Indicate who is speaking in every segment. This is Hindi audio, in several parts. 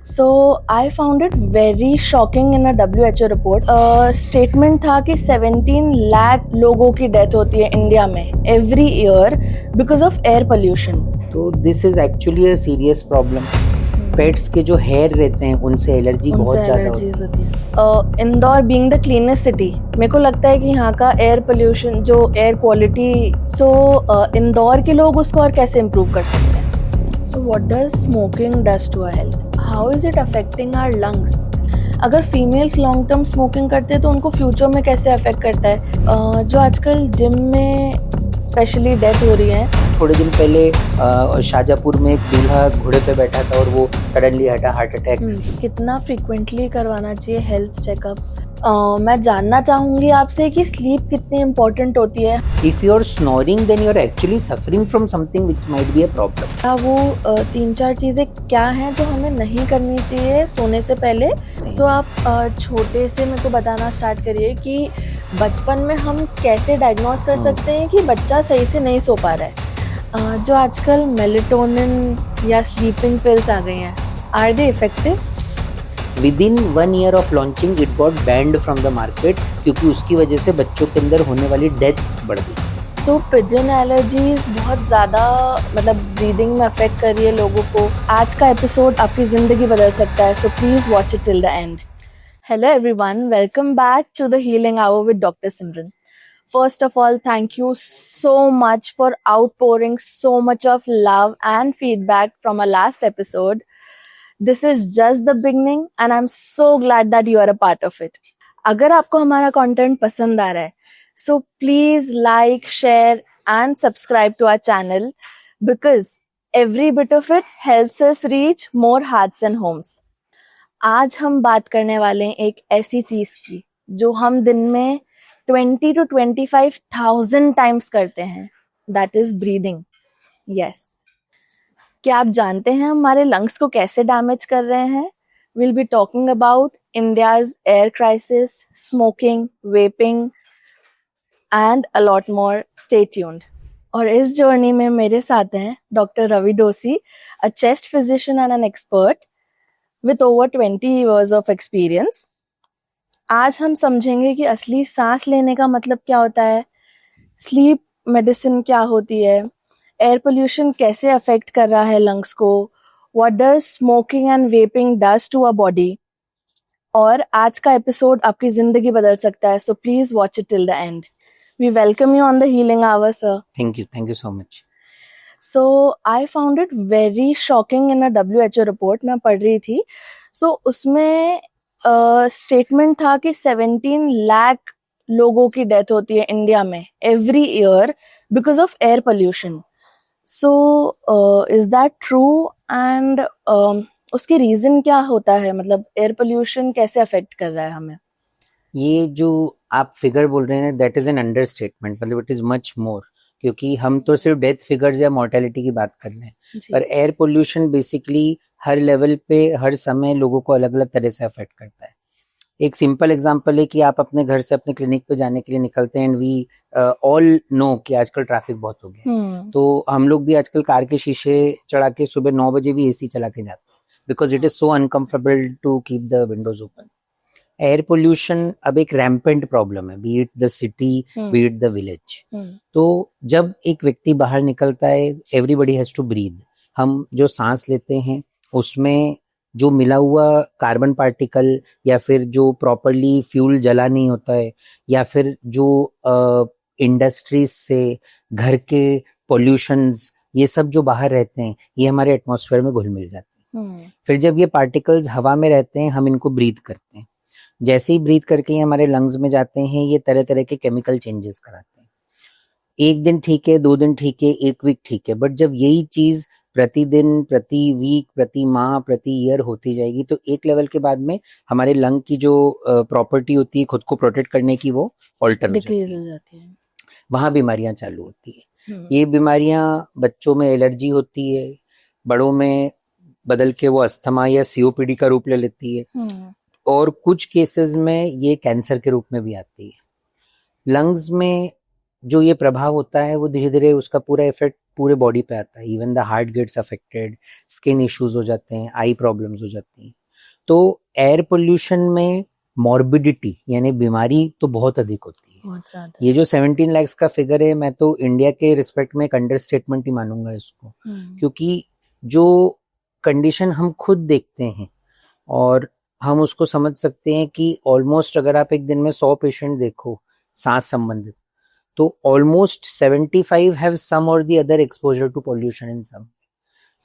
Speaker 1: So I found it very shocking in a WHO report. Statement था कि 17 लाख लोगों की डेथ होती है इंडिया में every year because of air pollution.
Speaker 2: तो this is actually a serious problem. Pets के जो हेयर रहते हैं उनसे एलर्जी बहुत ज्यादा होती है.
Speaker 1: Indore being the cleanest city, मेरे को लगता है कि यहाँ का एयर पोल्यूशन जो एयर क्वालिटी, इंदौर के लोग उसको और कैसे इम्प्रूव कर सकते हैं. So what does smoking does to our health? How is it affecting our lungs? अगर फीमेल्स लॉन्ग टर्म स्मोकिंग करते हैं तो उनको फ्यूचर में कैसे अफेक्ट करता है. जो आजकल जिम में स्पेशली डेथ हो रही है.
Speaker 2: थोड़े दिन पहले शाहजहाँपुर में एक दूल्हा घोड़े पे बैठा था और वो सडनली हार्ट अटैक.
Speaker 1: कितना फ्रीक्वेंटली करवाना चाहिए हेल्थ चेकअप? मैं जानना चाहूँगी आपसे कि स्लीप कितनी इम्पोर्टेंट होती है.
Speaker 2: If you are snoring then you are actually suffering from something which might be a problem.
Speaker 1: वो 3-4 चीज़ें क्या हैं जो हमें नहीं करनी चाहिए सोने से पहले. सो आप छोटे से मेरे को बताना स्टार्ट करिए कि बचपन में हम कैसे डायग्नोस कर सकते हैं कि बच्चा सही से नहीं सो पा रहा है. जो आजकल मेलेटोनिन या स्लीपिंग पिल्स आ गई हैं, are they effective?
Speaker 2: Within 1 year of launching it got banned from the market क्योंकि उसकी वजह से बच्चों के अंदर होने वाली डेथ्स बढ़ गई.
Speaker 1: सो पिजन एलर्जीज बहुत ज़्यादा मतलब ब्रीदिंग में अफेक्ट कर रही है लोगों को. आज का एपिसोड आपकी ज़िंदगी बदल सकता है, so please watch it till the end. Hello everyone, welcome back to the healing hour with doctor Simran. First of all, thank you so much for outpouring so much of love and feedback from our last episode. This is just the beginning and I'm so glad that you are a part of it. अगर आपको हमारा कंटेंट पसंद आ रहा है, so please like, share and subscribe to our channel because every bit of it helps us reach more hearts and homes. आज हम बात करने वाले हैं एक ऐसी चीज की जो हम दिन में 20 to 25,000 टाइम्स करते हैं. That is breathing. यस, क्या आप जानते हैं हमारे लंग्स को कैसे डैमेज कर रहे हैं? Will be talking about India's air crisis, smoking, vaping and a lot more. Stay tuned. और इस जर्नी में मेरे साथ हैं doctor Ravi Dosi, a chest physician and an expert with over 20 years of experience. आज हम समझेंगे कि असली सांस लेने का मतलब क्या होता है, स्लीप मेडिसिन क्या होती है, एयर पोल्यूशन कैसे अफेक्ट कर रहा है लंग्स को, what does smoking and vaping does to a body. और आज का एपिसोड आपकी जिंदगी बदल सकता है, so please watch it till the end. We welcome you on the healing hour sir.
Speaker 2: Thank you so much.
Speaker 1: So I found it very shocking in a WHO report. मैं पढ़ रही थी. सो उसमें स्टेटमेंट था कि 17 लाख लोगों की डेथ होती है इंडिया में every year because of air pollution. So is that true? And उसके रीजन क्या होता है, मतलब एयर पोल्यूशन कैसे अफेक्ट कर रहा है हमें?
Speaker 2: ये जो आप फिगर बोल रहे हैं दैट इज एन अंडरस्टेटमेंट. मतलब इट इज मच मोर, क्योंकि हम तो सिर्फ डेथ फिगर्स या मोर्टेलिटी की बात कर रहे हैं, पर एयर पोल्यूशन बेसिकली हर लेवल पे हर समय लोगों को अलग अलग तरह से अफेक्ट करता है. एक सिंपल एग्जांपल है कि आप अपने घर से अपने क्लिनिक पे जाने के लिए निकलते हैं एंड वी ऑल नो कि आजकल ट्रैफिक बहुत हो गया. तो हम लोग भी आजकल कार के शीशे चढ़ा के सुबह 9 बजे भी एसी चला के जाते हैं because it is so uncomfortable to keep the windows open. Air pollution अब एक रैम्पेंट प्रॉब्लम है, be it the city, be it the village. तो जब एक व्यक्ति बाहर निकलता है, एवरीबडी हैज टू ब्रीथ. हम जो सांस लेते हैं उसमें जो मिला हुआ कार्बन पार्टिकल या फिर जो प्रॉपरली फ्यूल जला नहीं होता है या फिर जो इंडस्ट्रीज से घर के पॉल्यूशंस, ये सब जो बाहर रहते हैं ये हमारे एटमॉस्फेयर में घुल मिल जाते हैं. फिर जब ये पार्टिकल्स हवा में रहते हैं हम इनको ब्रीथ करते हैं. जैसे ही ब्रीथ करके ये हमारे लंग्स में जाते हैं ये तरह तरह के केमिकल चेंजेस कराते हैं. एक दिन ठीक है, 2 दिन ठीक है, 1 वीक ठीक है, बट जब यही चीज प्रतिदिन, प्रति वीक, प्रति माह, प्रति ईयर होती जाएगी तो एक लेवल के बाद में हमारे लंग की जो प्रॉपर्टी होती है खुद को प्रोटेक्ट करने की वो ऑल्टर हो जाती है. वहां बीमारियां चालू होती है. ये बीमारियां बच्चों में एलर्जी होती है, बड़ों में बदल के वो अस्थमा या COPD का रूप ले लेती है और कुछ केसेस में ये कैंसर के रूप में भी आती है. लंग्स में जो ये प्रभाव होता है वो धीरे धीरे उसका पूरा इफेक्ट पूरे बॉडी पे आता है, even the heart gets affected, skin issues हो जाते हैं, आई प्रॉब्लम्स हो जाती हैं। तो एयर पोल्यूशन में मॉर्बिडिटी यानी बीमारी तो बहुत अधिक होती है।
Speaker 1: बहुत ज्यादा।
Speaker 2: ये जो 17 lakhs का फिगर है, मैं तो इंडिया के रिस्पेक्ट में एक अंडरस्टेटमेंट ही मानूंगा इसको, क्योंकि जो कंडीशन हम खुद देखते हैं और हम उसको समझ सकते हैं कि ऑलमोस्ट अगर आप एक दिन में 100 पेशेंट देखो सांस संबंधित, तो ऑलमोस्ट 75 हैव सम और the other exposure to pollution in some.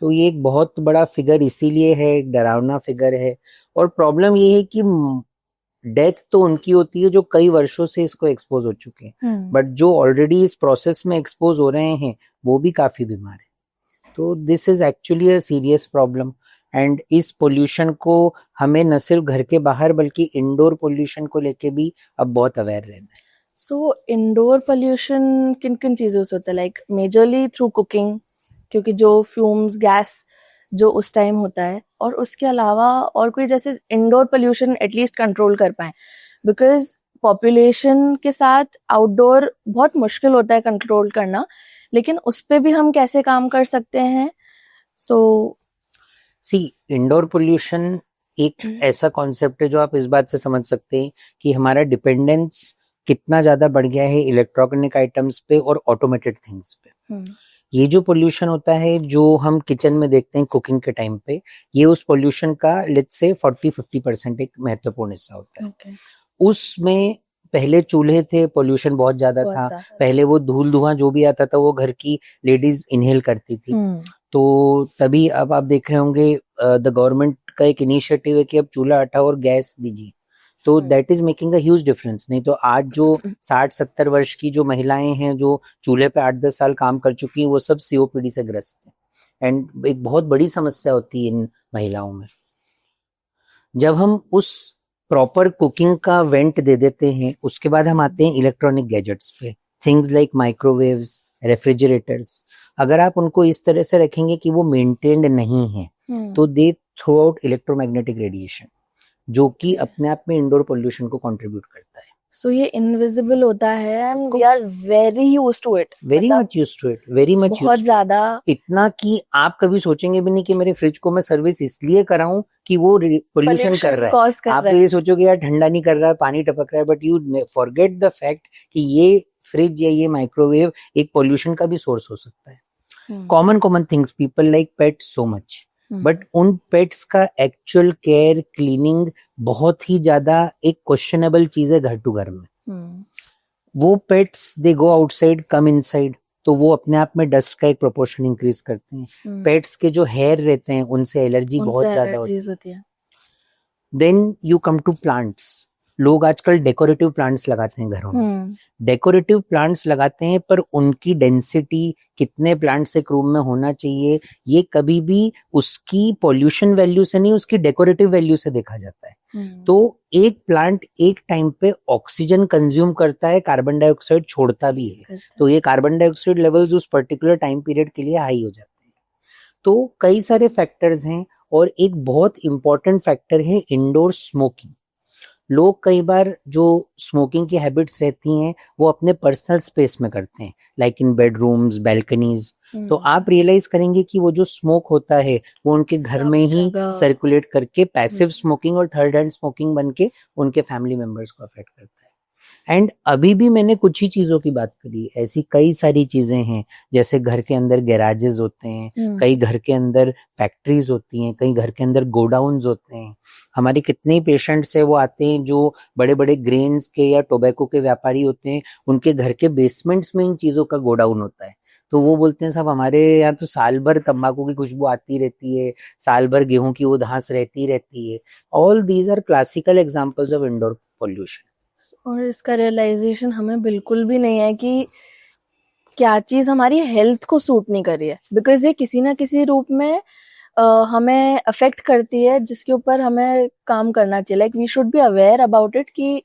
Speaker 2: तो ये एक बहुत बड़ा फिगर इसीलिए है, एक डरावना फिगर है। और प्रॉब्लम ये है कि डेथ तो उनकी होती है जो कई वर्षों से इसको एक्सपोज हो चुके हैं, बट जो ऑलरेडी इस प्रोसेस में एक्सपोज हो रहे हैं वो भी काफी बीमार है। तो this is actually a serious problem. And इस पोल्यूशन को हमें न सिर्फ घर के बाहर बल्कि इंडोर पोल्यूशन को लेके भी अब बहुत अवेयर रहना है।
Speaker 1: सो इंडोर पोल्यूशन किन किन चीजों से होता है? लाइक मेजरली थ्रू कुकिंग, क्योंकि जो फ्यूम्स गैस जो उस टाइम होता है, और उसके अलावा और कोई जैसे इंडोर पोल्यूशन एटलीस्ट कंट्रोल कर पाए, बिकॉज पॉपुलेशन के साथ आउटडोर बहुत मुश्किल होता है कंट्रोल करना, लेकिन उस पे भी हम कैसे काम कर सकते हैं? सो
Speaker 2: सी इंडोर पोल्यूशन एक ऐसा कॉन्सेप्ट है जो आप इस बात से समझ सकते हैं कि हमारा डिपेंडेंस कितना ज्यादा बढ़ गया है इलेक्ट्रॉनिक आइटम्स पे और ऑटोमेटेड थिंग्स पे। ये जो पोल्यूशन होता है जो हम किचन में देखते हैं कुकिंग के टाइम पे, ये उस पोल्यूशन का लेट्स से 40-50% एक महत्वपूर्ण हिस्सा होता है। उसमें पहले चूल्हे थे, पोल्यूशन बहुत ज्यादा था। पहले वो धूल धुआं जो भी आता था वो घर की लेडीज इनहेल करती थी। तो तभी अब आप देख रहे होंगे द गवर्नमेंट का एक इनिशिएटिव है कि अब चूल्हा हटाओ और गैस दीजिए। तो that is making a huge difference. नहीं तो आज जो 60-70 वर्ष की जो महिलाएं हैं जो चूल्हे पे 8-10 साल काम कर चुकी हैं, वो सब सीओपीडी से ग्रस्त हैं। एंड एक बहुत बड़ी समस्या होती है इन महिलाओं में। जब हम उस प्रॉपर कुकिंग का वेंट दे देते हैं, उसके बाद हम आते हैं इलेक्ट्रॉनिक गैजेट्स पे, थिंग्स लाइक माइक्रोवेव्स, रेफ्रिजरेटर्स। अगर आप उनको इस तरह से रखेंगे कि वो मेंटेन्ड नहीं है, तो they throw out electromagnetic radiation, जो कि अपने आप में इंडोर पोल्यूशन को कंट्रीब्यूट करता है।
Speaker 1: सो ये इनविजिबल होता है and we are very used to it,
Speaker 2: very much used to it, very much
Speaker 1: बहुत ज्यादा।
Speaker 2: इतना कि आप कभी सोचेंगे भी नहीं कि मेरे फ्रिज को मैं सर्विस इसलिए कराऊं कि वो पोल्यूशन कर रहा है। आप तो ये सोचोगे यार ठंडा नहीं कर रहा है, पानी टपक रहा है, but you forget the fact कि ये फ्रिज या ये माइक्रोवेव एक पोल्यूशन का भी सोर्स हो सकता है। Common things, people like pet so much, but उन पेट्स का एक्चुअल केयर, क्लीनिंग बहुत ही ज्यादा एक क्वेश्चनेबल चीज है घर टू घर में। वो पेट्स दे गो आउटसाइड, कम इनसाइड, तो वो अपने आप में डस्ट का एक प्रोपोर्शन इंक्रीज करते हैं। पेट्स के जो हेयर रहते हैं उनसे एलर्जी बहुत ज्यादा होती है। Then you come to plants. लोग आजकल डेकोरेटिव प्लांट्स लगाते हैं घरों में। डेकोरेटिव प्लांट्स लगाते हैं, पर उनकी डेंसिटी कितने प्लांट्स एक रूम में होना चाहिए, ये कभी भी उसकी पॉल्यूशन वैल्यू से नहीं, उसकी डेकोरेटिव वैल्यू से देखा जाता है। तो एक प्लांट एक टाइम पे ऑक्सीजन कंज्यूम करता है, कार्बन डाइऑक्साइड छोड़ता भी है, तो ये कार्बन डाइऑक्साइड लेवल्स उस पर्टिकुलर टाइम पीरियड के लिए हाई हो जाते हैं। तो कई सारे फैक्टर्स हैं, और एक बहुत इंपॉर्टेंट फैक्टर है इंडोर स्मोकिंग। लोग कई बार जो स्मोकिंग की हैबिट्स रहती हैं वो अपने पर्सनल स्पेस में करते हैं, लाइक इन बेडरूम्स, बैल्कनीज। तो आप रियलाइज करेंगे कि वो जो स्मोक होता है वो उनके घर में ही सर्कुलेट करके पैसिव स्मोकिंग और थर्ड हैंड स्मोकिंग बन के उनके फैमिली मेंबर्स को अफेक्ट करता है। एंड अभी भी मैंने कुछ ही चीजों की बात करी, ऐसी कई सारी चीजें हैं, जैसे घर के अंदर गैराजेस होते हैं, कई घर के अंदर फैक्ट्रीज होती हैं, कई घर के अंदर गोडाउन्स होते हैं। हमारे कितने ही पेशेंट्स है वो आते हैं जो बड़े बड़े ग्रेन्स के या टोबैको के व्यापारी होते हैं, उनके घर के बेसमेंट्स में इन चीजों का गोडाउन होता है। तो वो बोलते हैं साहब हमारे यहाँ तो साल भर तंबाकू की खुशबू आती रहती है, साल भर गेहूं की उधास रहती है। All these are classical examples of indoor pollution.
Speaker 1: और इसका रियलाइजेशन हमें बिल्कुल भी नहीं है कि क्या चीज हमारी हेल्थ को सूट नहीं कर रही है, बिकॉज ये किसी ना किसी रूप में हमें अफेक्ट करती है, जिसके ऊपर हमें काम करना चाहिए। Like we should be aware about it कि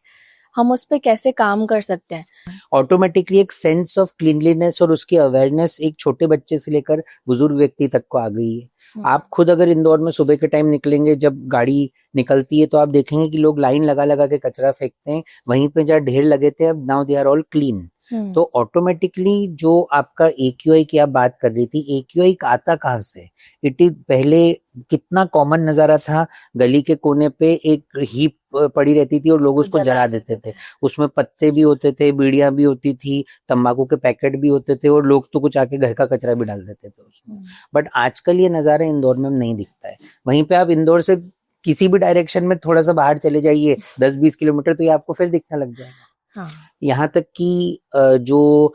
Speaker 1: हम उस पे कैसे काम कर सकते हैं।
Speaker 2: ऑटोमेटिकली एक सेंस ऑफ क्लीनलीनेस और उसकी अवेयरनेस एक छोटे बच्चे से लेकर बुजुर्ग व्यक्ति तक को आ गई है। आप खुद अगर इंदौर में सुबह के टाइम निकलेंगे, जब गाड़ी निकलती है, तो आप देखेंगे कि लोग लाइन लगा लगा के कचरा फेंकते हैं। वहीं पे जहाँ ढेर लगे थे अब now they are all clean. तो ऑटोमेटिकली जो आपका AQI की आप बात कर रही थी, AQI आता कहाँ से? इट इज पहले कितना कॉमन नजारा था, गली के कोने पे एक हीप पड़ी रहती थी और लोग उसको जला देते थे। उसमें पत्ते भी होते थे, बीड़ियां भी होती थी, तंबाकू के पैकेट भी होते थे और लोग तो कुछ आके घर का कचरा भी डाल देते थे उसमें। बट आजकल ये नजारा इंदौर में नहीं दिखता है। वहीं पे आप इंदौर से किसी भी डायरेक्शन में थोड़ा सा बाहर चले जाइए 10-20 किलोमीटर, तो ये आपको फिर दिखने लग जाएगा। यहाँ तक कि जो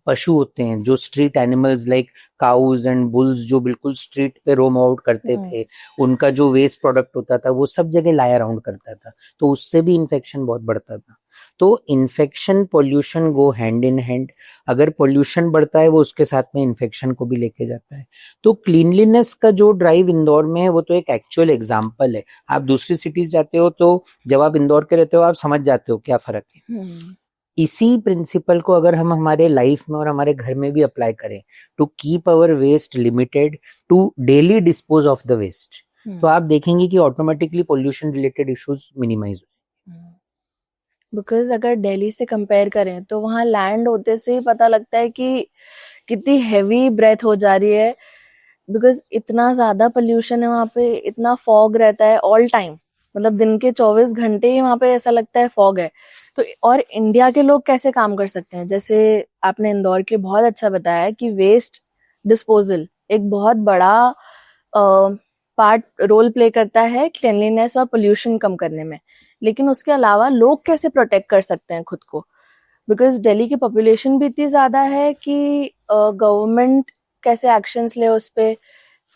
Speaker 2: पशु होते हैं, जो street animals like cows and bulls, जो बिल्कुल स्ट्रीट पे रोम आउट करते थे, उनका जो वेस्ट प्रोडक्ट होता था वो सब जगह लाई अराउंड करता था, तो उससे भी इन्फेक्शन बहुत बढ़ता था। तो infection pollution go hand in hand. अगर पोल्यूशन बढ़ता है वो उसके साथ में इन्फेक्शन को भी लेके जाता है। तो क्लीनलीनेस का जो ड्राइव इंदौर में है वो तो एक एक्चुअल एग्जाम्पल है। आप दूसरी सिटीज जाते हो तो जब आप इंदौर के रहते हो आप समझ जाते हो क्या फर्क है। इसी प्रिंसिपल को अगर हम हमारे लाइफ में और हमारे घर में भी अप्लाई करें, to keep our waste limited, to daily dispose of the waste, तो आप देखेंगे कि automatically pollution related issues minimize हो।
Speaker 1: बिकॉज अगर दिल्ली से कंपेयर करें तो वहाँ लैंड होते से ही पता लगता है कि कितनी हैवी ब्रेथ हो जा रही है, बिकॉज इतना ज्यादा पोल्यूशन है वहाँ पे, इतना फॉग रहता है ऑल टाइम, मतलब दिन के 24 घंटे ही वहाँ पे ऐसा लगता है फॉग है। तो और इंडिया के लोग कैसे काम कर सकते हैं, जैसे आपने इंदौर के बहुत अच्छा बताया कि वेस्ट डिस्पोजल एक बहुत बड़ा पार्ट रोल प्ले करता है क्लीनलीनेस और पोल्यूशन कम करने में, लेकिन उसके अलावा लोग कैसे प्रोटेक्ट कर सकते हैं खुद को, बिकॉज दिल्ली की पॉपुलेशन भी इतनी ज्यादा है कि गवर्नमेंट कैसे एक्शंस ले उस पे,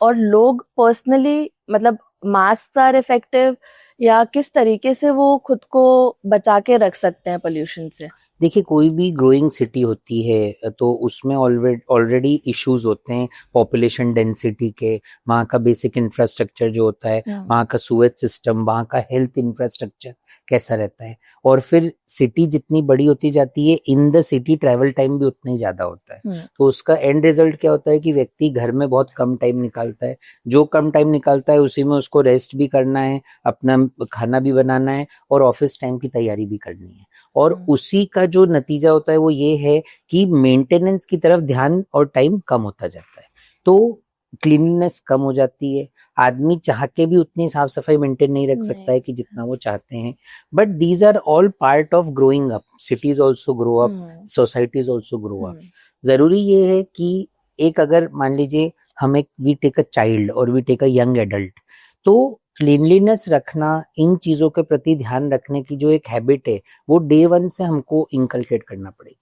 Speaker 1: और लोग पर्सनली मतलब मास्क आर इफेक्टिव या किस तरीके से वो खुद को बचा के रख सकते हैं पोल्यूशन से।
Speaker 2: देखिए, कोई भी ग्रोइंग सिटी होती है तो उसमें ऑलरेडी इश्यूज होते हैं पॉपुलेशन डेंसिटी के, वहाँ का बेसिक इंफ्रास्ट्रक्चर जो होता है, वहाँ का सूएज सिस्टम, वहाँ का हेल्थ इंफ्रास्ट्रक्चर कैसा रहता है, और फिर सिटी जितनी बड़ी होती जाती है in the city travel time भी उतना ही ज्यादा होता है। तो उसका एंड रिजल्ट क्या होता है कि व्यक्ति घर में बहुत कम टाइम निकालता है, जो कम टाइम निकालता है उसी में उसको रेस्ट भी करना है, अपना खाना भी बनाना है और ऑफिस टाइम की तैयारी भी करनी है, और उसी का जो नतीजा होता है वो ये है कि मेंटेनेंस की तरफ ध्यान और टाइम कम होता जाता है, तो क्लीनलीनेस कम हो जाती है। आदमी चाह के भी उतनी साफ सफाई मेंटेन नहीं रख सकता है कि जितना वो चाहते हैं, but these are all part of growing up. Cities also grow up, societies also grow up. जरूरी ये है कि एक अगर मान लीजिए हम एक वी टेक अ चाइल्ड और we take a young adult, तो क्लीनलीनेस रखना, इन चीजों के प्रति ध्यान रखने की जो एक हैबिट है वो डे वन से हमको इंकलकेट करना पड़ेगी।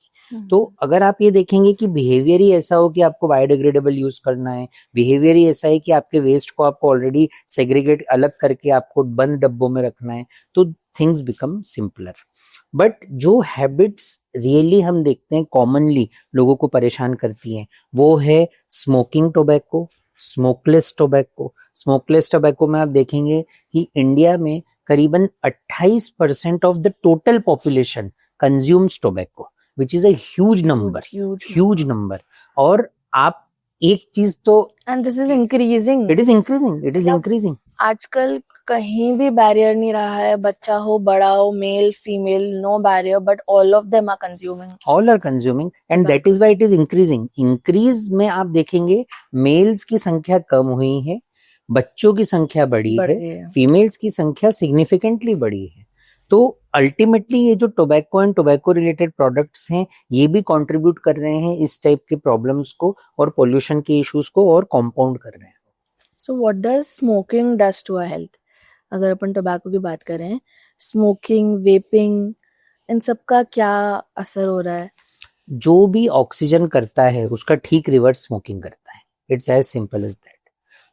Speaker 2: तो अगर आप ये देखेंगे कि बिहेवियर ही ऐसा हो कि आपको बायोडिग्रेडेबल यूज करना है, बिहेवियर ही ऐसा है कि आपके वेस्ट को आपको ऑलरेडी सेग्रीगेट अलग करके आपको बंद डब्बों में रखना है, तो थिंग्स बिकम सिंपलर। बट जो हैबिट्स रियली हम देखते हैं कॉमनली लोगों को परेशान करती हैं, वो है smoking tobacco, smokeless tobacco. Smokeless tobacco में आप देखेंगे कि इंडिया में करीबन 28% of the total population consumes tobacco, which is a huge number. और आप एक चीज तो,
Speaker 1: and this is increasing,
Speaker 2: it is increasing.
Speaker 1: आजकल कहीं भी बैरियर नहीं रहा है, बच्चा हो बड़ा हो, male female, no barrier, but all of them are consuming and that is why it is increasing. Increase में आप देखेंगे मेल्स की संख्या कम हुई है, बच्चों की संख्या बढ़ी है, फीमेल्स की संख्या सिग्निफिकेंटली बढ़ी है। तो अल्टीमेटली ये जो tobacco and tobacco related products हैं ये भी कंट्रीब्यूट कर रहे हैं इस टाइप के प्रॉब्लम्स को और पोल्यूशन के इश्यूज को और कंपाउंड कर रहे हैं। So what does smoking does to our health? अगर अपन टोबैको की बात करें, स्मोकिंग, वेपिंग, इन सब का क्या असर हो रहा है?
Speaker 2: जो भी ऑक्सीजन करता है उसका ठीक रिवर्स स्मोकिंग करता है। It's as simple as that.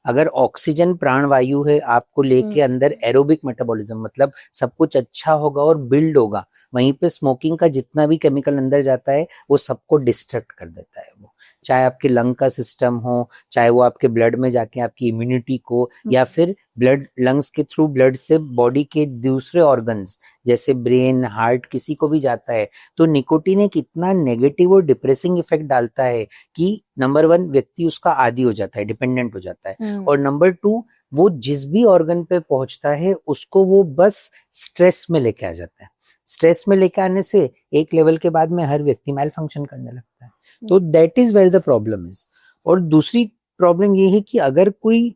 Speaker 2: अगर ऑक्सीजन प्राणवायु है, आपको लेके अंदर एरोबिक मेटाबॉलिज्म, मतलब सब कुछ अच्छा होगा और बिल्ड होगा, वहीं पे स्मोकिंग का जितना भी केमिकल अंदर जाता है वो सबको डिस्ट्रक्ट कर देता है। वो चाहे आपके लंग का सिस्टम हो, चाहे वो आपके ब्लड में जाके आपकी इम्यूनिटी को, या फिर ब्लड लंग्स के थ्रू ब्लड से बॉडी के दूसरे ऑर्गन्स जैसे ब्रेन, हार्ट, किसी को भी जाता है। तो निकोटीन एक इतना नेगेटिव और डिप्रेसिंग इफेक्ट डालता है कि नंबर 1 व्यक्ति उसका आदी हो जाता है, डिपेंडेंट हो जाता है, और नंबर 2 वो जिस भी ऑर्गन पे पहुंचता है उसको वो बस स्ट्रेस में लेके आ जाता है। स्ट्रेस में लेके आने से एक लेवल के बाद में हर व्यक्ति मैल फंक्शन करने लगता है। तो that is where the problem is. और दूसरी प्रॉब्लम ये है कि अगर कोई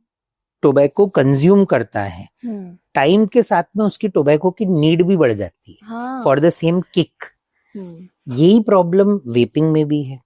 Speaker 2: टोबैको कंज्यूम करता है, टाइम के साथ में उसकी टोबैको की नीड भी बढ़ जाती है फॉर द सेम किक। यही प्रॉब्लम वेपिंग में भी है,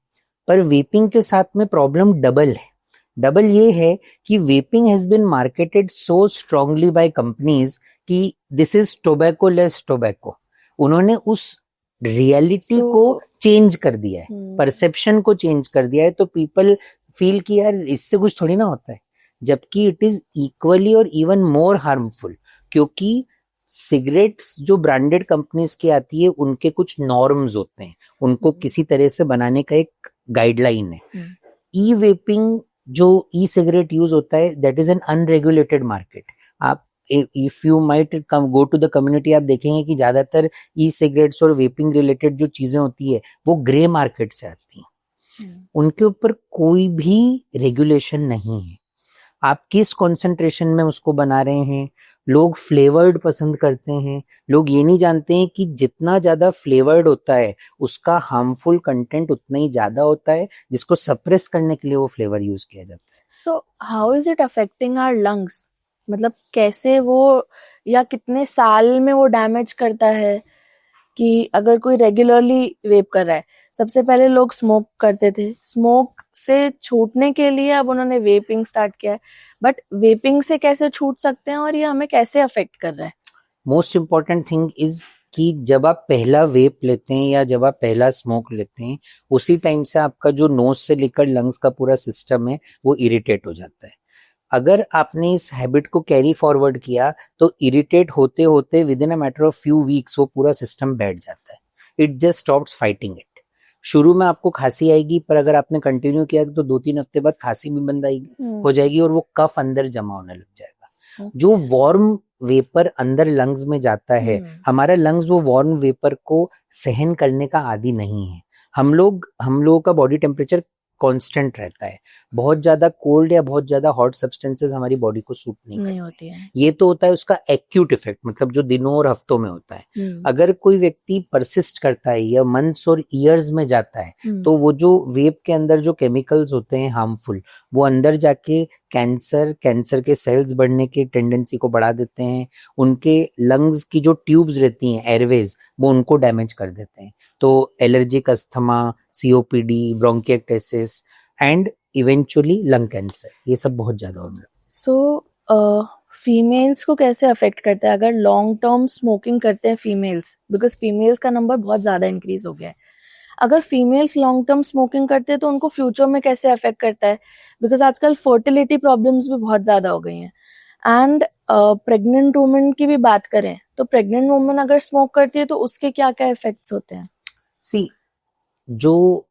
Speaker 2: पर वेपिंग के साथ में प्रॉब्लम डबल है। डबल ये है कि vaping has been marketed so strongly by companies कि this is tobacco less tobacco. उन्होंने उस रियलिटी को चेंज कर दिया है, परसेप्शन को चेंज कर दिया है। तो पीपल फील कि यार इससे कुछ थोड़ी ना होता है, जबकि इट इज इक्वली और इवन मोर हार्मफुल। क्योंकि सिगरेट्स जो ब्रांडेड कंपनीज की आती है उनके कुछ नॉर्म्स होते हैं, उनको किसी तरह से बनाने का एक गाइडलाइन है। ई वेपिंग जो ई सिगरेट यूज होता है that is an unregulated market. आप if you might come go to the community, आप देखेंगे कि ज्यादातर ई सिगरेट्स और वेपिंग रिलेटेड जो चीजें होती है वो ग्रे मार्केट से आती हैं। उनके ऊपर कोई भी रेगुलेशन नहीं है। आप किस कॉन्सेंट्रेशन में उसको बना रहे हैं। लोग फ्लेवर्ड पसंद करते हैं। लोग ये नहीं जानते हैं कि जितना ज्यादा फ्लेवर्ड होता है उसका हार्मफुल कंटेंट उतना ही ज्यादा होता है, जिसको सप्रेस करने के लिए वो फ्लेवर यूज किया जाता है।
Speaker 1: So how is it affecting our lungs? मतलब कैसे वो, या कितने साल में वो डैमेज करता है? कि अगर कोई रेगुलरली वेप कर रहा है, सबसे पहले लोग स्मोक करते थे, स्मोक से छूटने के लिए अब उन्होंने वेपिंग स्टार्ट किया है, बट वेपिंग से कैसे छूट सकते हैं और ये हमें कैसे अफेक्ट कर रहा है?
Speaker 2: मोस्ट इम्पॉर्टेंट थिंग इज कि जब आप पहला वेप लेते हैं या जब आप पहला स्मोक लेते हैं, उसी टाइम से आपका जो नोज से लेकर लंग्स का पूरा सिस्टम है वो इरिटेट हो जाता है। अगर आपने इस हैबिट को कैरी फॉरवर्ड किया तो इरिटेट होते होते with in a matter of few weeks वो पूरा सिस्टम बैठ जाता है। It just stops fighting it. शुरू में आपको खांसी आएगी, पर अगर आपने कंटिन्यू किया तो 2-3 हफ्ते बाद खांसी भी बंद आएगी हो जाएगी और वो कफ अंदर जमा होने लग जाएगा। जो वार्म वेपर अंदर लंग्स में जाता है, हमारा लंग्स वो वार्म वेपर को सहन करने का आदी नहीं है। हम लोगों का बॉडी टेम्परेचर कांस्टेंट रहता है। बहुत ज्यादा कोल्ड या बहुत ज्यादा हॉट सब्सटेंसेस हमारी बॉडी को सूट नहीं होती है। ये तो होता है उसका एक्यूट इफेक्ट, मतलब जो दिनों और हफ्तों में होता है। अगर कोई व्यक्ति परसिस्ट करता है या मंथ्स और ईयर्स में जाता है तो वो जो वेप के अंदर जो केमिकल्स होते हैं हार्मफुल, वो अंदर जाके कैंसर के सेल्स बढ़ने की टेंडेंसी को बढ़ा देते हैं। उनके लंग्स की जो ट्यूब्स रहती हैं, एयरवेज, वो उनको डैमेज कर देते हैं। तो allergic asthma, COPD, bronchiectasis and eventually lung cancer, ये सब बहुत ज्यादा होता है।
Speaker 1: सो फीमेल्स को कैसे अफेक्ट करता है अगर लॉन्ग टर्म स्मोकिंग करते हैं फीमेल्स? बिकॉज फीमेल्स का नंबर बहुत ज्यादा इंक्रीज हो गया है। अगर फीमेल्स लॉन्ग टर्म स्मोकिंग करते हैं तो उनको फ्यूचर में कैसे अफेक्ट करता है? बिकॉज आजकल फर्टिलिटी प्रॉब्लम्स भी बहुत ज्यादा हो गई हैं। एंड प्रेग्नेंट वुमेन की भी बात करें तो प्रेग्नेंट वुमेन अगर स्मोक करती है तो उसके क्या क्या इफेक्ट्स होते हैं?
Speaker 2: सी, जो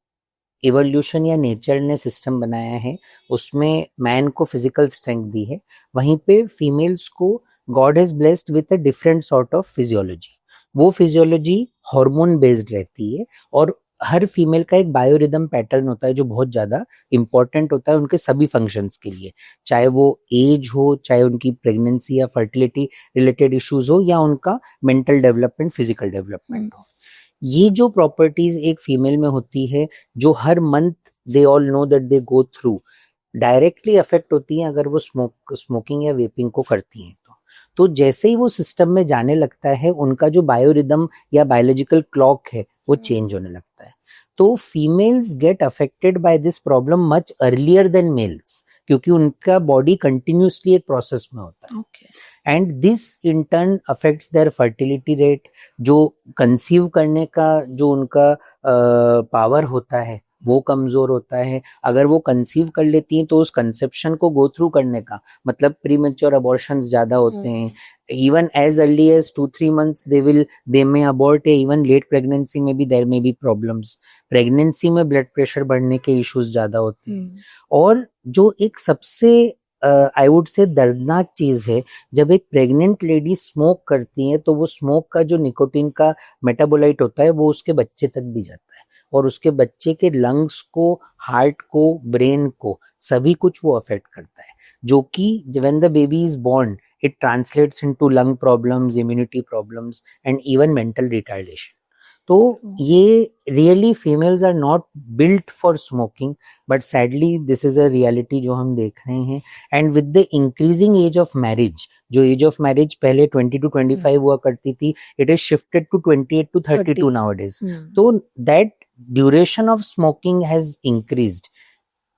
Speaker 2: इवोल्यूशन या नेचर ने सिस्टम बनाया है उसमें मैन को फिजिकल स्ट्रेंथ दी है, वहीं पे फीमेल्स को God has blessed with a different sort of physiology. वो फिजियोलॉजी हार्मोन बेस्ड रहती है और हर फीमेल का एक बायोरिदम पैटर्न होता है जो बहुत ज्यादा इंपॉर्टेंट होता है उनके सभी फंक्शंस के लिए, चाहे वो एज हो, चाहे उनकी प्रेगनेंसी या फर्टिलिटी रिलेटेड इश्यूज हो, या उनका मेंटल डेवलपमेंट, फिजिकल डेवलपमेंट हो। ये जो प्रॉपर्टीज एक फीमेल में होती है जो हर month they all know that they go through, directly affect होती हैं अगर वो स्मोकिंग या वेपिंग को करती हैं। तो जैसे ही वो सिस्टम में जाने लगता है उनका जो बायोरिदम या बायोलॉजिकल क्लॉक है वो चेंज होने लगता है। तो females get affected by this problem much earlier than males, क्योंकि उनका बॉडी कंटिन्यूसली एक प्रोसेस में होता है। And this in turn affects their fertility rate. जो कंसीव करने का जो उनका पावर होता है वो कमजोर होता है। अगर वो कंसीव कर लेती हैं तो उस कंसेप्शन को गो थ्रू करने का, मतलब प्रीमेच्योर अबॉर्शंस ज्यादा होते हैं। Even as early as 2-3 months they may abort, even late pregnancy में भी there may be problems. Pregnancy में ब्लड प्रेशर बढ़ने के इश्यूज ज्यादा होते हैं। और जो एक सबसे आई वुड से दर्दनाक चीज है, जब एक प्रेग्नेंट लेडी स्मोक करती है तो वो स्मोक का जो निकोटीन का मेटाबोलाइट होता है वो उसके बच्चे तक भी जाता है और उसके बच्चे के लंग्स को, हार्ट को, ब्रेन को, सभी कुछ वो अफेक्ट करता है। जो कि when the baby is born it translates into lung problems, immunity problems, and even mental retardation. तो ये really females are not built for smoking, but sadly this is a reality जो हम देख रहे हैं. And with the increasing age of marriage, जो एज ऑफ मैरिज पहले 20 to 25 हुआ करती थी, it is shifted to 28 to 32 nowadays. तो that duration of smoking has increased.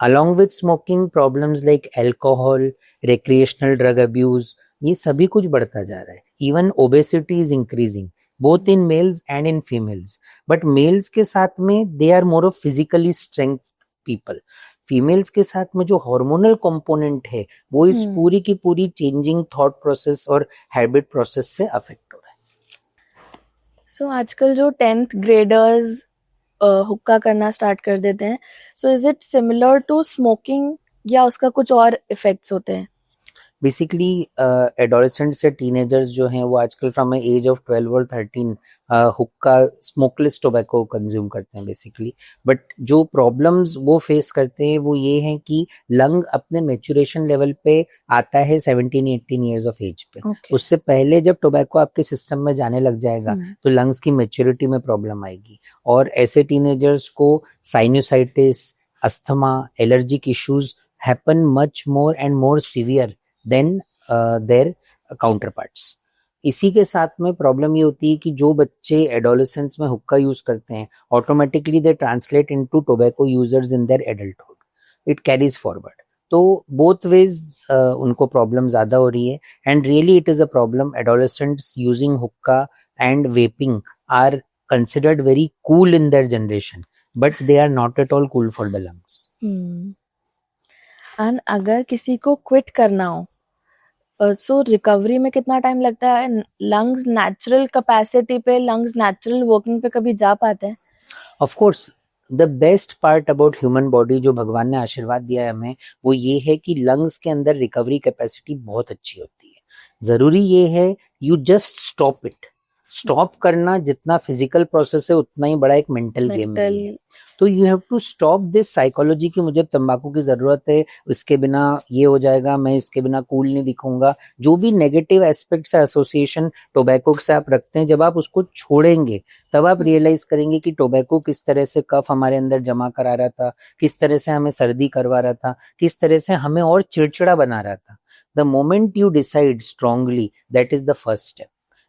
Speaker 2: Along with smoking, problems like alcohol, recreational drug abuse, ये सभी कुछ बढ़ता जा रहा है. Even obesity is increasing, both in males and in females. But males के साथ में they are more of physically strength people. Females के साथ में जो hormonal component है, वो इस पूरी की पूरी changing thought process और habit process से affect हो रहा है.
Speaker 1: So आजकल जो 10th graders हुक्का करना स्टार्ट कर देते हैं, so is it similar to smoking या उसका कुछ और इफेक्ट्स होते हैं?
Speaker 2: बेसिकली एडोलेसेंट्स या टीनेजर्स जो हैं वो आजकल फ्रॉम एज ऑफ 12 और 13 हुक्का, स्मोकलेस टोबैको कंज्यूम करते हैं बेसिकली. बट जो प्रॉब्लम्स वो फेस करते हैं वो ये हैं कि लंग अपने मैच्योरेशन लेवल पे आता है 17-18 ईयर्स ऑफ एज पे. उससे पहले जब टोबैको आपके सिस्टम में जाने लग जाएगा तो लंग्स की मैच्योरिटी में प्रॉब्लम आएगी. और ऐसे टीनेजर्स को sinusitis, asthma, allergic issues happen much more and more severe than their counterparts. इसी के साथ में प्रॉब्लम ये होती है कि जो बच्चे एडोलेसेंस में हुक्का यूज करते हैं, automatically they translate into tobacco users in their adulthood. It carries forward. तो बोथ वेज उनको प्रॉब्लम ज्यादा हो रही है. And really it is a problem. Adolescents using हुक्का and vaping are considered very cool in their generation, but they are not at all cool for the lungs.
Speaker 1: And अगर किसी को क्विट करना हो, सो रिकवरी में कितना टाइम लगता है? लंग्स नेचुरल कैपेसिटी पे, लंग्स नेचुरल वर्किंग पे कभी जा पाते हैं?
Speaker 2: Of course the best part about human body, जो भगवान ने आशीर्वाद दिया है हमें, वो ये है कि लंग्स के अंदर रिकवरी कैपेसिटी बहुत अच्छी होती है. जरूरी ये है you just stop it. Stop करना जितना फिजिकल प्रोसेस है उतना ही बड़ा एक मेंटल गेम है. तो you have to stop this psychology की मुझे तंबाकू की जरूरत है, इसके बिना ये हो जाएगा, मैं इसके बिना कूल नहीं दिखूंगा. जो भी नेगेटिव एस्पेक्ट्स है, एसोसिएशन टोबैको से आप रखते हैं, जब आप उसको छोड़ेंगे तब आप रियलाइज करेंगे कि टोबैको किस तरह से कफ हमारे अंदर जमा करा रहा था, किस तरह से हमें सर्दी करवा रहा था, किस तरह से हमें और चिड़चिड़ा बना रहा था. The moment you decide strongly, that is the first step.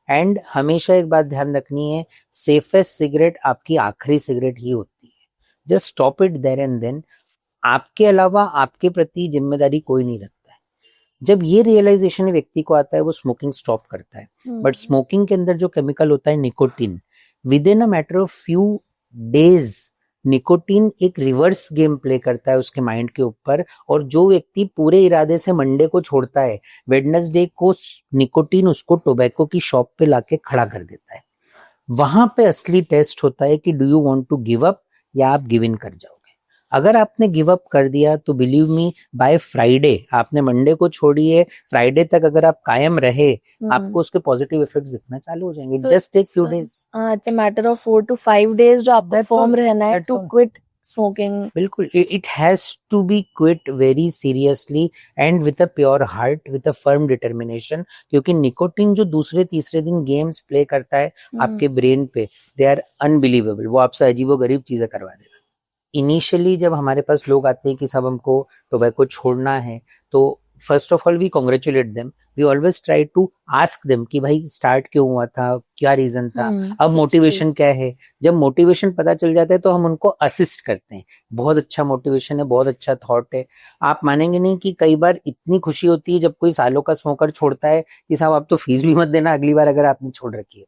Speaker 2: And हमेशा एक बात ध्यान रखनी है, सेफेस्ट सिगरेट आपकी आखिरी सिगरेट ही होती है. Just stop it there and then. आपके अलावा आपके प्रति जिम्मेदारी कोई नहीं रखता है. जब ये रियलाइजेशन व्यक्ति को आता है वो स्मोकिंग स्टॉप करता है. बट स्मोकिंग के अंदर जो केमिकल होता है nicotine, with in a matter of few days nicotine एक रिवर्स गेम प्ले करता है उसके माइंड के ऊपर. और जो व्यक्ति पूरे इरादे से मंडे को छोड़ता है, वेडनेसडे को निकोटीन उसको टोबैको की शॉप पे लाके खड़ा कर देता है. वहां पे असली टेस्ट होता है कि do you want to give up या आप गिव इन कर जाओगे. अगर आपने गिव अप कर दिया तो बिलीव मी, बाय फ्राइडे, आपने मंडे को छोड़िए, फ्राइडे तक अगर आप कायम रहे, आपको उसके पॉजिटिव इफेक्ट्स दिखना चालू हो जाएंगे. Just take few days.
Speaker 1: It's a matter of 4 to 5 days जो आपको फॉर्म रहना है टू क्विट स्मोकिंग.
Speaker 2: बिल्कुल. It has to be quit very seriously and with a pure heart, with a firm determination. क्योंकि निकोटीन जो दूसरे तीसरे दिन गेम्स प्ले करता है आपके ब्रेन पे, दे आर अनबिलीवेबल. वो आपसे अजीबोगरीब चीजें करवा देगा. इनिशियली जब हमारे पास लोग आते हैं कि साहब हमको टोबैको छोड़ना है, तो first of all we congratulate them. We always try to ask them कि भाई स्टार्ट क्यों हुआ था, क्या रीजन था, अब मोटिवेशन क्या है. जब मोटिवेशन पता चल जाता है तो हम उनको असिस्ट करते हैं. बहुत अच्छा मोटिवेशन है, बहुत अच्छा थॉट है. आप मानेंगे नहीं कि कई बार इतनी खुशी होती है जब कोई सालों का स्मोकर छोड़ता है कि साहब आप तो फीस भी मत देना अगली बार अगर आपने छोड़ रखी है.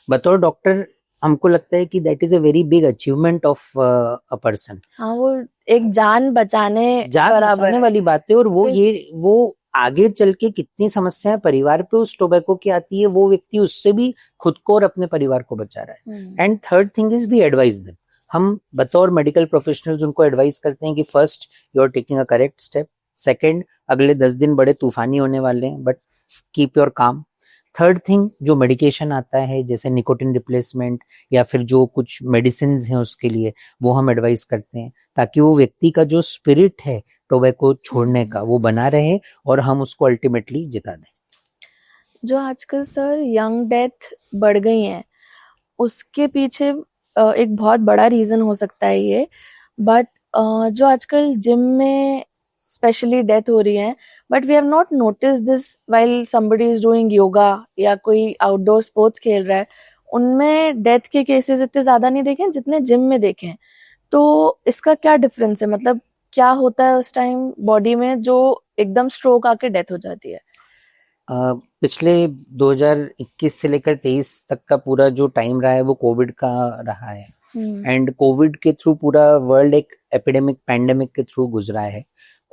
Speaker 2: बतौर डॉक्टर हमको लगता है कि that is a very big achievement of a person.
Speaker 1: हाँ, वो एक जान बचाने
Speaker 2: वाली बात है. और वो आगे चल के कितनी समस्याएं परिवार पे उस टोबैको की आती है, वो व्यक्ति उससे भी खुद को और अपने परिवार को बचा रहा है. And third thing is we advise them. हम बतौर मेडिकल प्रोफेशनल्स उनको एडवाइस करते हैं कि first you are taking a correct step. Second, अगले 10 दिन बड़े तूफानी होने वाले हैं, but keep your calm. Third thing, जो मेडिकेशन आता है जैसे निकोटिन रिप्लेसमेंट या फिर जो कुछ मेडिसिन हैं उसके लिए, वो हम एडवाइस करते हैं ताकि वो व्यक्ति का जो स्पिरिट है टोबैको छोड़ने का वो बना रहे और हम उसको अल्टीमेटली जिता दें.
Speaker 1: जो आजकल सर यंग डेथ बढ़ गई हैं, उसके पीछे एक बहुत बड़ा रीजन हो सकता है ये, बट जो आजकल जिम में स्पेशली डेथ हो रही है, but we have not notice this while somebody is doing yoga या कोई आउटडोर स्पोर्ट्स खेल रहा है, उनमें डेथ के केसेस इतने ज्यादा नहीं देखे जितने जिम में देखे हैं। तो इसका क्या डिफरेंस है, मतलब क्या होता है उस टाइम बॉडी में जो एकदम स्ट्रोक आके डेथ हो जाती है?
Speaker 2: पिछले 2021 से लेकर 23 तक का पूरा जो टाइम रहा है वो कोविड का रहा है, एंड कोविड के थ्रू पूरा वर्ल्ड एक एपिडेमिक पैंडेमिक के थ्रू गुजरा है।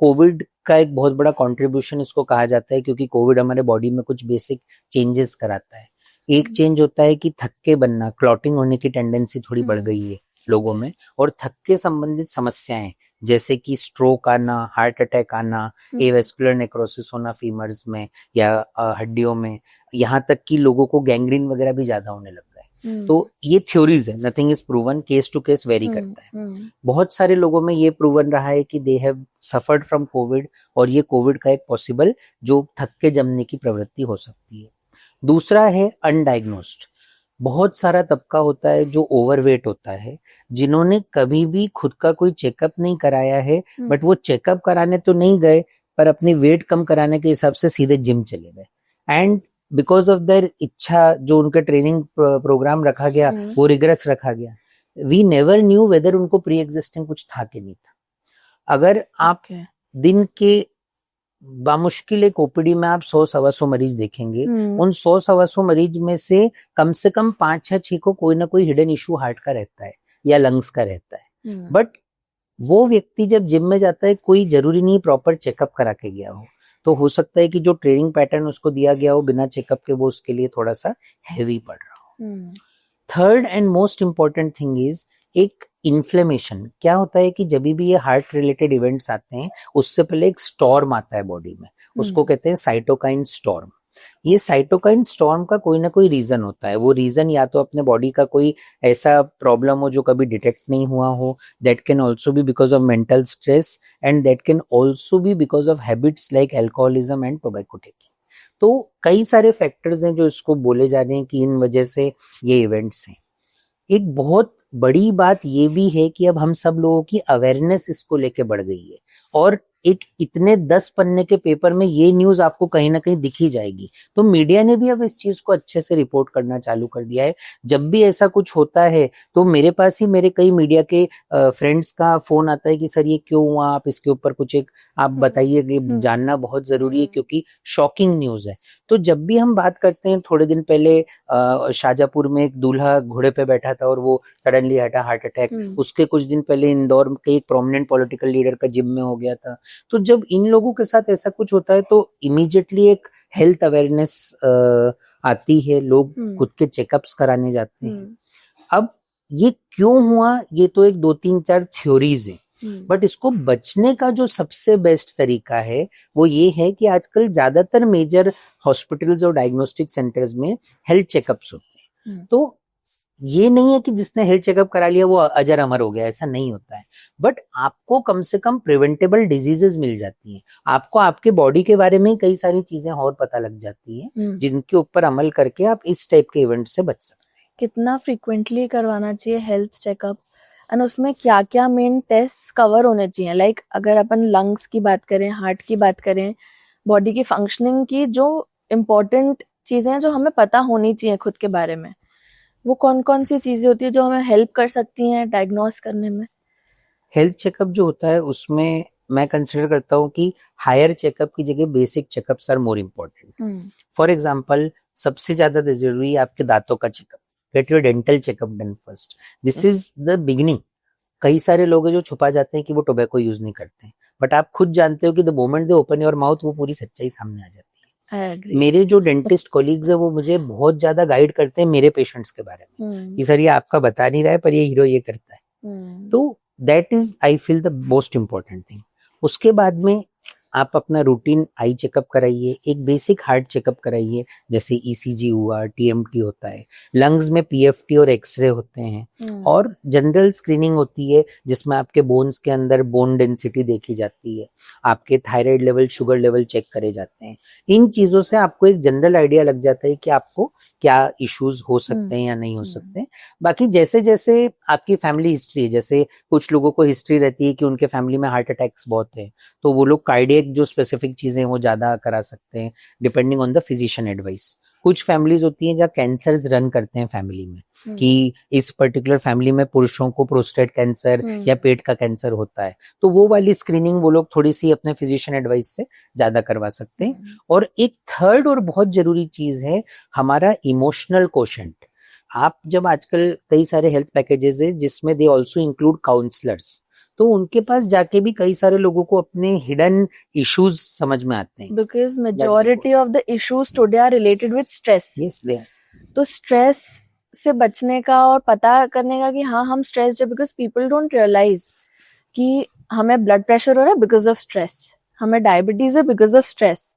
Speaker 2: कोविड का एक बहुत बड़ा कंट्रीब्यूशन इसको कहा जाता है, क्योंकि कोविड हमारे बॉडी में कुछ बेसिक चेंजेस कराता है। एक चेंज होता है कि थक्के बनना, क्लॉटिंग होने की टेंडेंसी थोड़ी बढ़ गई है लोगों में, और थक्के संबंधित समस्याएं जैसे कि स्ट्रोक आना, हार्ट अटैक आना, एवेस्कुलर नेक्रोसिस होना फीमर्स में या हड्डियों में, यहाँ तक कि लोगों को गैंग्रीन वगैरह भी ज्यादा होने लग गए। तो ये थ्योरीज है, nothing is proven, case to case vary करता है। बहुत सारे लोगों में ये प्रूवन रहा है कि they have suffered from Covid, और ये कोविड का एक पॉसिबल जो थक्के जमने की प्रवृत्ति हो सकती है। दूसरा है अनडायग्नोस्ड। बहुत सारा तबका होता है जो ओवरवेट होता है, जिन्होंने कभी भी खुद का कोई चेकअप नहीं कराया है, बट वो चेकअप कराने तो नहीं गए पर अपनी वेट कम कराने के हिसाब से सीधे जिम चले गए, एंड बिकॉज ऑफ देयर इच्छा जो उनका ट्रेनिंग प्रोग्राम रखा गया वो रिग्रेस रखा गया। वी नेवर न्यू वेदर उनको प्री एग्जिस्टिंग कुछ था कि नहीं था। अगर आप दिन के बामुश्किल एक ओपीडी में आप 100-125 मरीज देखेंगे, उन 100-125 मरीज में से कम 5 या 6 को कोई ना कोई हिडन इशू हार्ट का रहता है या लंग्स का रहता है। बट वो व्यक्ति जब जिम में जाता है, कोई जरूरी नहीं प्रॉपर चेकअप करा के गया हो, तो हो सकता है कि जो ट्रेनिंग पैटर्न उसको दिया गया हो बिना चेकअप के, वो उसके लिए थोड़ा सा हैवी पड़ रहा हो। Third and most important thing is एक इन्फ्लेमेशन। क्या होता है कि जब भी ये हार्ट रिलेटेड इवेंट्स आते हैं, उससे पहले एक स्टॉर्म आता है बॉडी में, उसको कहते हैं साइटोकाइन स्टॉर्म। ये साइटोकाइन स्टॉर्म का कोई ना कोई रीजन होता है। वो रीजन या तो अपने बॉडी का कोई ऐसा प्रॉब्लम हो जो कभी डिटेक्ट नहीं हुआ हो, that can also be because of mental stress, and that can also be because of habits like alcoholism and tobacco taking. तो कई सारे फैक्टर्स हैं जो इसको बोले जा रहे हैं कि इन वजह से ये इवेंट्स हैं। एक बहुत बड़ी बात ये भी है कि अब हम सब लोगों की अवेयरनेस इसको लेके बढ़ गई है, और एक इतने 10 पन्ने के पेपर में ये न्यूज आपको कहीं ना कहीं दिखी जाएगी। तो मीडिया ने भी अब इस चीज को अच्छे से रिपोर्ट करना चालू कर दिया है। जब भी ऐसा कुछ होता है तो मेरे पास ही मेरे कई मीडिया के फ्रेंड्स का फोन आता है कि सर ये क्यों हुआ, आप इसके ऊपर कुछ एक आप बताइए, कि जानना बहुत जरूरी है क्योंकि शॉकिंग न्यूज है। तो जब भी हम बात करते हैं, थोड़े दिन पहले शाजापुर में एक दूल्हा घोड़े पे बैठा था और वो सडनली हटा हार्ट अटैक, उसके कुछ दिन पहले इंदौर के एक प्रोमिनेंट पॉलिटिकल लीडर का जिम में हो गया था। तो जब इन लोगों के साथ ऐसा कुछ होता है तो इमीडिएटली एक हेल्थ अवेयरनेस आती है, लोग खुद के चेकअप्स कराने जाते हैं। अब ये क्यों हुआ, ये तो एक 2-3-4 थ्योरीज है, बट इसको बचने का जो सबसे बेस्ट तरीका है वो ये है कि आजकल ज्यादातर मेजर हॉस्पिटल्स और डायग्नोस्टिक सेंटर्स में हेल्थ चेकअप्स होते हैं। तो ये नहीं है कि जिसने हेल्थ चेकअप करा लिया वो अजर अमर हो गया, ऐसा नहीं होता है। बट आपको कम से कम प्रिवेंटेबल डिजीजेस मिल जाती हैं, आपको आपके बॉडी के बारे में कई सारी चीजें और पता लग जाती हैं जिनके ऊपर अमल करके आप इस टाइप के इवेंट से बच सकते हैं।
Speaker 1: कितना फ्रीक्वेंटली करवाना चाहिए हेल्थ चेकअप, एंड उसमें क्या क्या मेन टेस्ट कवर होने चाहिए? लाइक अगर अपन लंग्स की बात करें, हार्ट की बात करें, बॉडी की फंक्शनिंग की जो इम्पोर्टेंट चीजें हैं जो हमें पता होनी चाहिए खुद के बारे में, वो कौन कौन सी चीजें होती है जो हमें हेल्प कर सकती हैं डायग्नोस करने में?
Speaker 2: हेल्थ चेकअप जो होता है उसमें मैं कंसिडर करता हूँ कि हायर चेकअप की जगह basic checkups are more important. For example, सबसे ज्यादा जरूरी है आपके दांतों का checkup. Get your dental checkup done first, this is the beginning. कई सारे लोग हैं जो छुपा जाते हैं कि वो टोबैको यूज नहीं करते हैं, बट आप खुद जानते हो कि the moment they open your mouth वो पूरी सच्चाई सामने आ जाती है। मेरे जो डेंटिस्ट कॉलीग्स है वो मुझे बहुत ज्यादा गाइड करते हैं मेरे पेशेंट्स के बारे में कि सर ये आपका बता नहीं रहा है पर ये हीरो ये करता है। तो that is I feel the most important thing. उसके बाद में आप अपना रूटीन आई चेकअप कराइए, एक बेसिक हार्ट चेकअप कराइए, जैसे ईसीजी हुआ, टीएमटी होता है, लंग्स में पीएफटी और एक्सरे होते हैं, और जनरल स्क्रीनिंग होती है जिसमें आपके बोन्स के अंदर बोन डेंसिटी देखी जाती है, आपके thyroid level, sugar level check करे जाते हैं। इन चीजों से आपको एक जनरल आइडिया लग जाता है कि आपको क्या इश्यूज हो सकते हैं या नहीं हो सकते। बाकी जैसे जैसे आपकी फैमिली हिस्ट्री है, जैसे कुछ लोगों को हिस्ट्री रहती है कि उनके फैमिली में हार्ट अटैक्स बहुत है, तो वो लोग कार्डियक जो स्पेसिफिक चीजें हैं वो ज्यादा करा सकते हैं depending on the physician advice. कुछ फैमिलीज होती हैं जहाँ कैंसर्स रन करते हैं फैमिली में, कि इस पर्टिकुलर फैमिली में पुरुषों को प्रोस्टेट कैंसर या पेट का कैंसर होता है, तो वो वाली स्क्रीनिंग वो लोग थोड़ी सी अपने फिजिशियन एडवाइस से ज्यादा करवा सकते हैं। और एक थर्ड और बहुत जरूरी चीज है हमारा इमोशनल कोशेंट। आप जब आजकल कई सारे हेल्थ पैकेजेस है जिसमें दे ऑल्सो इंक्लूड काउंसलर्स, तो उनके पास जाके भी कई सारे लोगों को अपने हिडन इश्यूज समझ में आते हैं,
Speaker 1: because majority of the issues today are related with stress.
Speaker 2: Yes they are.
Speaker 1: तो स्ट्रेस से बचने का और पता करने का कि हाँ हम स्ट्रेस्ड है, बिकॉज पीपल डोंट रियलाइज कि हमें ब्लड प्रेशर हो रहा है बिकॉज ऑफ स्ट्रेस, हमें डायबिटीज है बिकॉज ऑफ स्ट्रेस,